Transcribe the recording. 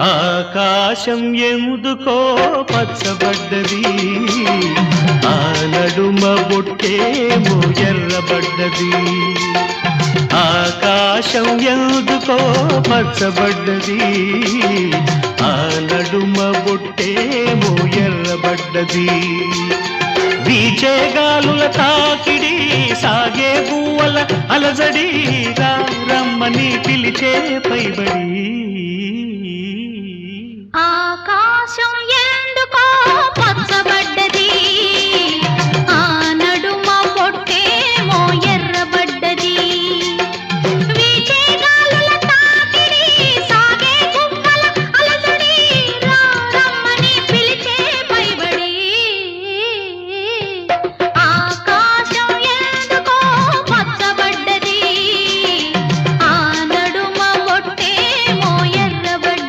ఆకాశం ఎందుకో పచ్చబడ్డది, ఆ నడుమ బొట్టేమో ఎర్రబడ్డది. ఆకాశం ఎందుకో పచ్చబడ్డది, ఆ నడుమ బొట్టేమో ఎర్రబడ్డది. వీచే గాలుల తాకిడి, సాగే పువ్వుల అలజడి, రమ్మని పిలిచే పైబడి. ఆకాశం